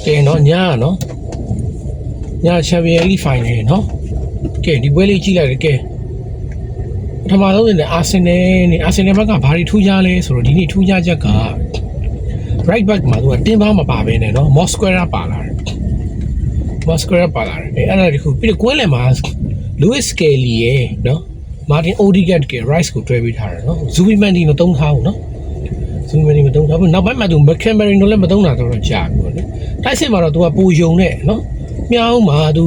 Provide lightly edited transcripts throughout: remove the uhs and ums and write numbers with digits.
Okay, no, nya, no. Nya Champions League final, no. Okay, the way you like okay. ပထမဆုံးအနေနဲ့အာဆင်နယ်ဘက်ကဘာတွေထူးခြားလဲဆိုတော့ဒီနေ့ထူးခြားချက်က right back မှာသူကတင်းပါမပါဘဲနဲ့เนาะ Mosquera ပါလာတယ်အဲ့ဒါတခုပြီးတော့ကွင်းလယ်မှာ Luis Skelly ရယ်เนาะ Martin Odegaard က Rice ကိုတွဲပေးထားတယ်เนาะ Zubimendi မသုံးထားဘူးเนาะ Zubimendi မသုံးထားဘူးနောက်ပိုင်းမှာသူ McCameron တို့လည်းမသုံးတာတော့ကြာပြီပေါ့လေတိုက်စစ်မှာတော့သူကပိုယုံနဲ့เนาะမြောင်းမှာသူ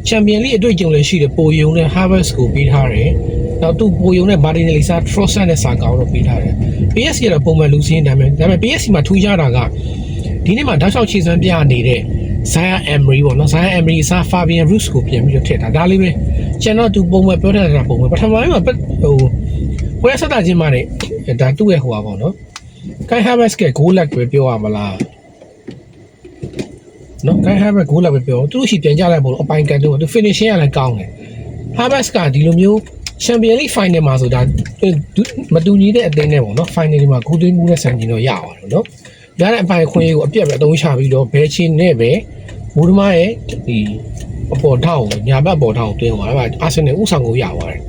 Champions League အတွေ့အကြုံလည်းရှိတယ်ပိုယုံနဲ့ Havertz ကိုပေးထားတယ်နောက်သူပိုယုံနဲ့ Martinelli စာ Trossard နဲ့စာကောင်းတော့ပေးထားတယ် PSG ကတော့ပုံမှန်လူစင်းဒါပေမဲ့ PSG မှာထူးခြားတာကဒီနေ့မှာတောက်လျှောက်ခြေစွမ်းပြနေတဲ့ Zaire Emery ပေါ့နော် Zaire Emery စာ Fabian Ruiz ကိုပြန်ပြီးတော့ထည့်တာဒါလေးပဲကျွန်တော်သူပုံမှန်ပြောထားတာပုံမှန်ပထမပိုင်းမှာဟိုပွဲဆက်တာချင်းမှနေဒါသူ့ရဲ့ဟိုပါပေါ့နော် Kai Havertz က goal lag ပဲပြောရမလားနော် Kai Havertz goal lag ပဲပြောသူ့ရှိပြန်ကြလိုက်ပုံလို့အပိုင်ကန်တော့သူ finishing ကလည်းကောင်းတယ် Havertz ကဒီလိုမျိုးChampions League final မှာဆိုတာမတူညီတဲ့အသင်းနဲ့ပေါ့နော် final ဒီမှာဂိုးသွင်းမှုနဲ့ဆန်ကျင်တော့ရပါတယ်နော်ရတဲ့အပိုင်ခွင့်ရေးကိုအပြတ်ပဲအသုံးချပြီးတော့ဘဲချင်းနဲ့ပဲဘူဒမားရဲ့ဒီအပေါ်ထောက်ညာဘက်ပေါ်ထောက်တွင်းသွားတယ်အာဆင်နယ်ဥဆောင်ကိုရပါတယ်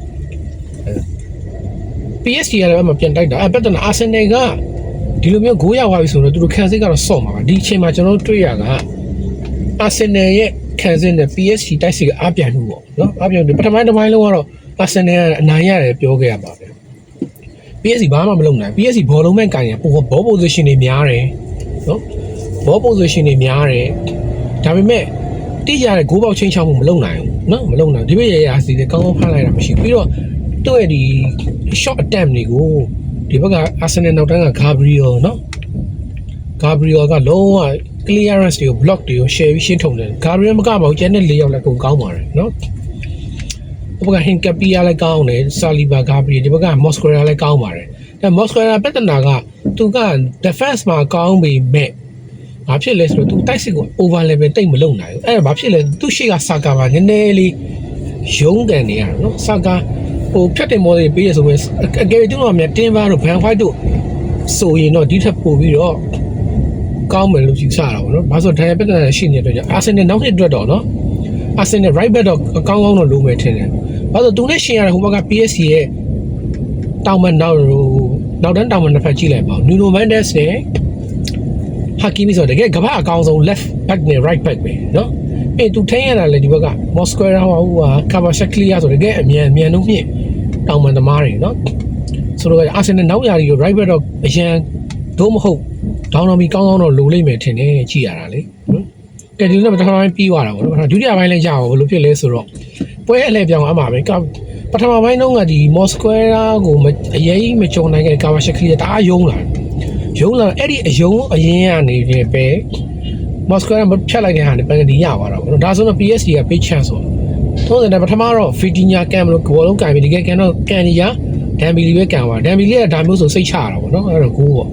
PSG ကလည်းမပြန်တိုက်တာပြဿနာအာဆင်နယ်ကဒီလိုမျိုးဂိုးရသွားပြီဆိုတော့သူတို့ခံစစ်ကတော့စော့မှာပါဒီအချိန်မှာကျွန်တော်တို့တွေ့ရတာအာဆင်နယ်ရဲ့ခံစစ်နဲ့ PSG တိုက်စစ်ကအားပြန်မှုပေါ့နော်အားပြန်ပထမတစ်ပိုင်းလုံးကတော့အာဆင်နယ်ကအနိုင်ရတယ်ပြောခဲ့ရပါပဲ PSG ဘာမှမလုပ်နိုင် PSG ဘောလုံးမဲ့ကန်ရပိုဘော position တွေများတယ်နော်ဘော position တွေများတယ်ဒါပေမဲ့တိကျတဲ့ဂိုးပေါက်ချင်းချောင်းမှုမလုပ်နိုင်ဘူးနော်မလုပ်နိုင်ဒီဘက်ရရစီလည်းကောင်းကောင်းဖမ်းလိုက်တာမရှိဘူးပြီးတော့သူ့ရဲ့ဒီ short attempt တွေကိုဒီဘက်က Arsenal နောက်တန်းက Gabriel နော် Gabriel ကလုံးဝ clearance တွေကို block တွေကို share ပြီးရှင်းထုံတယ် Gabriel မကပါဘူးကျန်တဲ့၄ယောက်လည်းကုန်ကောင်းပါတယ်နော်ဒီဘက်က Hinkapia လည်းကောင်းတယ် Saliba Gabriel ဒီဘက်က Mosquera လည်းကောင်းပါတယ်ဒါ Mosquera ပြဿနာကသူက defense မှာကောင်းပေမဲ့ဘာဖြစ်လဲဆိုတော့သူတိုက်စစ်ကို over level တိတ်မလုံနိုင်ဘူးအဲ့ဒါဘာဖြစ်လဲသူရှေ့က Saka မှာနည်းနည်းလေးရုံးကန်နေရတာနော် Saka ဟိုဖြတ်တင်မော်တွေပေးရဆိုရင်အကယ်တူတော့မြတင်းပါတို့ Van White တို့ဆိုရင်တော့ဒီထက်ပိုပြီးတော့ကောင်းမယ်လို့ယူဆတာပေါ့နော်ဘာလို့ဆိုတော့ဒါပြဿနာရှိနေတဲ့အတွက်ကြောင့် Arsenal နောက်နှစ်အတွက်တော့နော် Arsenal right back တော့အကောင်းတော့လိုမယ်ထင်တယ်ဘာလို့သူနဲ့ရှင်ရတဲ့ဟိုဘက်က PSG ရဲ့တောင်မနောက်တန်းတောင်မနှစ်ဖက်ကြည့်လိုက်ပါဦး Nuno Mendes နဲ့ Hakimi ဆိုတော့တကယ်ကမ္ဘာအကောင်းဆုံး left back နဲ့ right back ပဲနော်အဲ့သူထိန်းရတာလေဒီဘက်က Mosquera ဟိုက Kvaratskhelia ဆိုတကယ်အမြန်လုံးမြင့်တောင်မသမားတွေနော်ဆိုတော့ Arsenal နောက်ရာကြီး right back တော့အရန်တော့မဟုတ်ဒေါင်းတော်မီကောင်းတော့လိုလိမ့်မယ်ထင်တယ်ကြည့်ရတာလေနော်ကဲဒီလိုနဲ့ပထမပိုင်းပြီးသွားတာပေါ့နော်ဒုတိယပိုင်းလည်းကြာပါဘယ်လိုဖြစ်လဲဆိုတော့ပွဲအလှည့်ပြောင်းအမှာပဲပထမပိုင်းတုန်းကဒီ Mosquera ကိုအရေးမကြုံနိုင်ခဲ့ Kvaratskhelia တအားယုံလာအဲ့ဒီအယုံအရင်ကနေပဲ Mosquera မဖြတ်လိုက်တဲ့ဟာနဲ့ပန်တီရသွားတာပေါ့နော်ဒါဆိုတော့ PSG က big chance ဆိုတော့တယ်ပထမတော့ Vitinha ကန်မလို့ဘောလုံးကန်ပြီးဒီကကန်တော့ကန်ကြီးရ Dembele ပဲကန်သွား Dembele ကဒါမျိုးဆိုစိတ်ချရတာပေါ့နော်အဲ့တော့ဂိုးပေါ့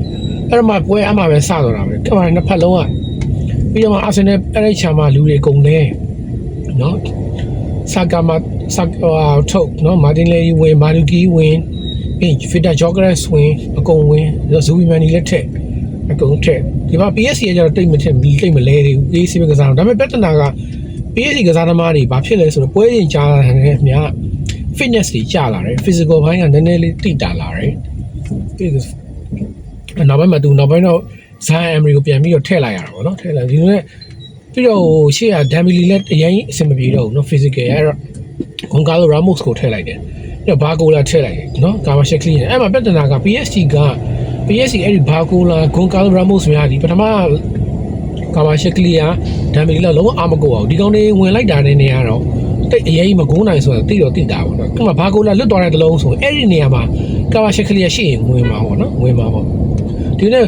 အဲ့တော့မှပွဲအမှာပဲစတော့တာပဲကမှနှစ်ဖက်လုံးကပြီးတော့မှ Arsenal အဲ့ဒီချာမှာလူတွေကုန်နေနော်Saka ထုတ်နော် Martinelli ဝင် Madueke ဝင်ပြီး Fita Gyökeres ဝင်အကုန်ဝင် Zubimendi လည်းထက်အကုန်ထက်ဒီမှာ PSG ကကျတော့တိတ်မလဲသေးဘူး PSG ပဲကစားတော့ဒါပေမဲ့ပြဿနာက PSG ကစားသမားတွေဘာဖြစ်လဲဆိုတော့ပွဲရင်ကြားတာနဲ့အများ fitness တွေကျလာတယ် physical ဘိုင်းကနည်းနည်းလေးတိတာလာတယ်နောက်ပိုင်းမှာနောက်ပိုင်းတော့ Zaire Emery ကိုပြန်ပြီးတော့ထည့်လိုက်ရတာပေါ့နော်ထည့်လိုက်ဒီလိုနဲ့ပြီးတော့ရှေ့က Dembele လည်းအရင်အဆင်မပြေတော့ဘူးနော် physical အဲ့တော့ Gonzalo Ramos ကိုထည့်လိုက်တယ်ပြီးတော့ Barcola ထည့်လိုက်တယ်နော် Kvaratskhelia အဲ့မှာပြဿနာက PSG အဲ့ဒီ Barcola Gonzalo Ramos များဒီပထမ Kvaratskhelia Dembele လောက်လုံးဝအာမကိုအောင်ဒီကောင်လေးဝင်လိုက်တာနဲ့နေရတော့တိတ်အရင်မကုန်းနိုင်ဆိုတော့တိတော့တိတာပေါ့နော်အဲ့မှာ Barcola လွတ်သွားတဲ့တလုံးဆိုအဲ့ဒီနေရာမှာ Kvaratskhelia ရှိရင်ဝင်မှာပေါ့နော်ဝင်မှာပေါ့ဒီနေ့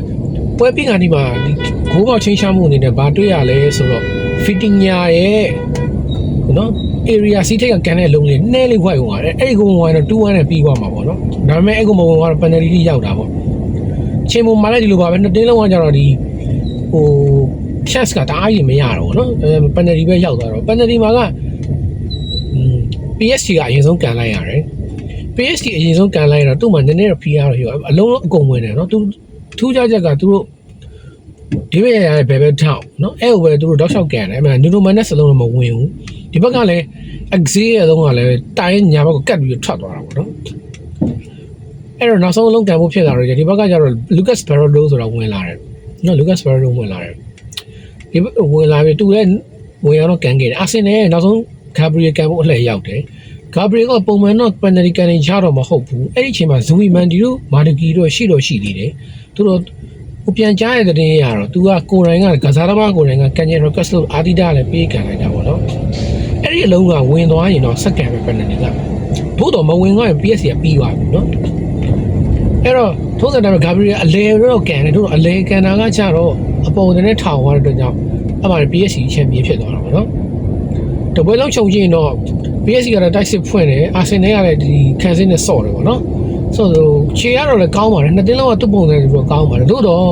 ပွဲပြီးကနေမှာဒီဂိုးပေါက်ချင်းချမှုအနေနဲ့ဗာတွေ့ရလဲဆိုတော့ Vitinha ရဲ့နော် area စီးထိတ်ကကန်တဲ့လုံးလေးနည်းလေးဝိုက်ဝင်သွားတယ်အဲ့ဒီကိုဝင်တော့2-1နဲ့ပြီးသွားမှာပေါ့နော်ဒါပေမဲ့အဲ့ကိုမဝင်သွားတော့ penalty ထိရောက်တာပေါ့ချင်းပုံမှန်လည်းဒီလိုပါပဲနှစ်တင်းလုံးကကြတော့ဒီဟို chance ကတအားကြီးမရတော့ဘူးနော် penalty ပဲရောက်သွားတော့ penalty မှာကPSG ကအရင်ဆုံးကန်လိုက်ရတယ် PSG အရင်ဆုံးကန်လိုက်တော့သူ့မှာနည်းနည်းတော့ဖိအားတော့ရောအလုံးလုံးအကုန်ဝင်တယ်နော်သူထူးခြားချက်ကသူတို့ ဒီဘက်ရဘယ်ဘက်ထောက်နော်အဲ့ဟိုပဲသူတို့တောက်လျှောက်ကန်တယ်အဲ့မှာနူနိုမန်နဲ့စလုံးတော့မဝင်ဘူးဒီဘက်ကလည်း exit ရဲ့အလုံးကလည်းတိုင်းညာဘက်ကကတ်ပြီးထွက်သွားတာပေါ့နော်အဲ့တော့နောက်ဆုံးအလုံးကန်ဖို့ဖြစ်လာတော့ဒီဘက်ကကျတော့ Lucas Barrodo ဆိုတာဝင်လာတယ်နော် Lucas Barrodo ဝင်လာတယ်ဒီဝင်လာပြီးသူလည်းဝင်ရတော့ကန်ခဲ့တယ်အာဆင်နယ်နောက်ဆုံး Gabriel ကန်ဖို့အလှည့်ရောက်တယ် Gabriel ကပုံမှန်တော့ penalty ကန်နေကြတော့မဟုတ်ဘူးအဲ့ဒီအချိန်မှာ Zui Mandi တို့ Marduki တို့ရှိသေးတယ်သူတို့ဟိုပြန်ကြားရတဲ့တင်ရတော့ तू ကကိုယ်တိုင်ကကစားသမားကိုယ်တိုင်ကကန်ဂျယ်ရိုကတ်စ်လို့အာဒီဒါလည်းပေးခံလိုက်တာပေါ့နော်အဲ့ဒီအလုံးကဝင်သွားရင်တော့စက္ကန့်ပဲ penalty ကသို့တော့မဝင်သွားရင် PSG ကပြီးသွားပြီနော်အဲ့တော့ထိုးစံတိုင်း Gabriel အလဲတော့ကန်တယ်တို့အလဲကန်တာကကြတော့အပေါ်နဲ့ထောင်သွားတဲ့အတွက်ကြောင့်အဲ့မှာ PSG ချန်ပီယံဖြစ်သွားတာပေါ့နော်တပွဲလုံးချုပ်ကြည့်ရင်တော့ PSG ကတော့တိုက်စစ်ဖွင့်တယ်အာဆင်နယ်ကလည်းဒီခံစင်းနဲ့ဆော့တယ်ပေါ့နော်ဆိုတော့ခြေရတော့လည်းကောင်းပါတယ်နှစ်တင်းလုံးကသူ့ပုံစံပြီးတော့ကောင်းပါတယ်သို့တော့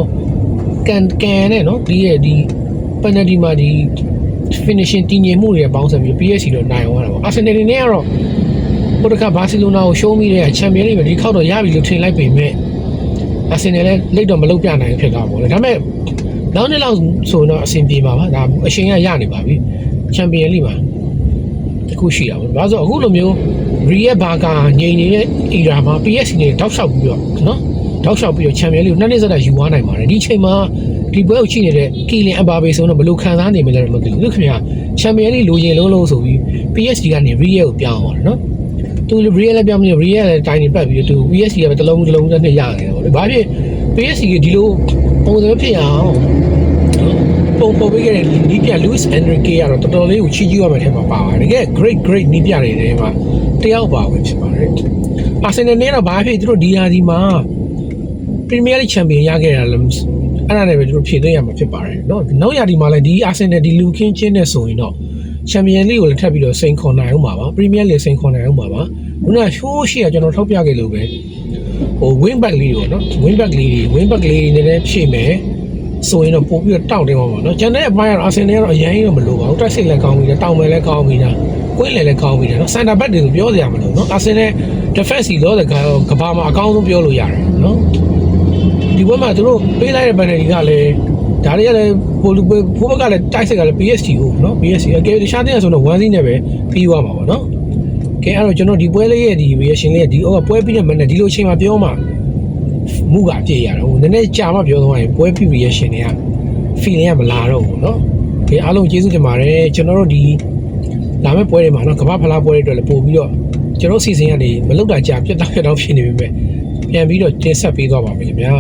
ကန်နဲ့နော်ဒီရဲ့ဒီ penalty မှာဒီ finishing တည်ငြိမ်မှုတွေပေါင်းစပ်ပြီး PSG တော့နိုင်သွားတာပေါ့အာဆင်နယ်နေကတော့ဟိုတခါဘာစီလိုနာကိုရှုံးမိတဲ့ချန်ပီယံလိဒီခောက်တော့ရပြီလို့ထင်လိုက်ပေမဲ့အာဆင်နယ်လည်းလက်တော့မလုပ်ပြနိုင်ဖြစ်သွားပါဘူးဒါပေမဲ့နောက်နေ့လောက်ဆိုတော့အဆင်ပြေပါပါဒါအရှင်ကရနေပါပြီချန်ပီယံလိမှာအခုရှိတာပေါ့ဒါဆိုအခုလိုမျိုးရီယက်ဘာကာငြိမ်နေတဲ့ era မှာ PSG နဲ့တောက်လျှောက်ပြီးတော့နော်တောက်လျှောက်ပြီးတော့ချန်ပီယံလိကိုနှစ်နှစ်ဆက်တိုက်ယူသွားနိုင်ပါတယ်ဒီချိန်မှာဒီပွဲကိုချိနေတဲ့ကီလင်အဘာဘေဆိုတော့ဘယ်လိုခံစားနေမလဲမသိဘူးခင်ဗျာချန်ပီယံလိလိုရင်လုံးဆိုပြီး PSG ကနေရီယက်ကိုပြောင်းသွားတယ်နော်သူရီယက်လည်းပြောင်းပြီးရီယက်လည်းတိုင်းနေပတ်ပြီးသူ PSG ကပဲတစ်လုံးနဲ့ရနေတယ်ပေါ့လေဘာဖြစ် PSG ကဒီလိုပုံစံဖြစ်အောင်ပုံပေါ်ပေးခဲ့တဲ့နီးပြ Luis Enrique ကတော့တော်တော်လေးကိုချီးကျူးရမယ့်ထဲမှာပါပါတယ်တကယ် great နီးပြတွေထဲမှာတယောက်ပါဝင်ဖြစ်ပါတယ်အာဆင်နယ်နဲ့တော့ဘာဖြစ်သူတို့ဒီဟာဒီမှာ Premier League Champion ရခဲ့တာလည်းအဲ့ဒါနဲ့ပဲသူတို့ဖြည့်သွင်းရမှာဖြစ်ပါတယ်เนาะနောက်ရာဒီမှာလည်းဒီအာဆင်နယ်ဒီလူခင်းချင်းနဲ့ဆိုရင်တော့ Champion League ကိုလည်းထပ်ပြီးတော့စိန်ခေါ်နိုင်အောင်ပါ Premier League စိန်ခေါ်နိုင်အောင်ပါခုနကရှိုးရှိကကျွန်တော်ထောက်ပြခဲ့လို့ပဲဟို wing back လေးပေါ့เนาะ wing back လေးနည်းနည်းဖြည့်မယ်ဆိုရင်တော့ပို့ပြီးတော့တောက်တယ်ပါเนาะကျန်တဲ့အပိုင်းကတော့အာဆင်နယ်ကတော့အရင်ကြီးတော့မလိုပါဘူးတိုက်စစ်လည်းကောင်းပြီတောင်မယ်လည်းကောင်းပြီဒါကွင်းလည်းကောင်းပြီเนาะ center back တွေကိုပြောစရာမလိုเนาะအာဆင်နယ် defense လို့တဲ့ကဘာမှာအကောင်းဆုံးပြောလို့ရတယ်เนาะဒီဘက်မှာသူတို့ပေးလိုက်တဲ့ penalty ကလည်းဒါတွေကလည်းဖိုးဘက်ကလည်းတိုက်စစ်ကလည်း PSG ကိုเนาะ PSG အကယ်ရှာတဲ့ဆိုတော့1-0နဲ့ပဲပြီးသွားမှာပေါ့เนาะကဲအဲ့တော့ကျွန်တော်ဒီပွဲလေးရဲ့ဒီ reaction လေးဒီပွဲပြီးတဲ့မနဲ့ဒီလိုအချိန်မှာပြောမှာမှုကပြည့်ရတော့နည်းနည်းကြာမှပြောသွားရင်ပွဲပြီး reaction တွေက feeling ကမလာတော့ဘူးเนาะဒီအားလုံးကျေးဇူးတင်ပါတယ်ကျွန်တော်တို့ဒီလာမယ့်ပွဲတွေမှာเนาะကမ္ဘာဖလားပွဲတွေအတွက်လည်းပို့ပြီးတော့ကျွန်တော်စီစဉ်ကနေမလောက်တာကြာပြတ်တောက်ဖြစ်နေပြီပဲပြန်ပြီးတော့တင်ဆက်ပေးသွားပါမယ်ခင်ဗျာ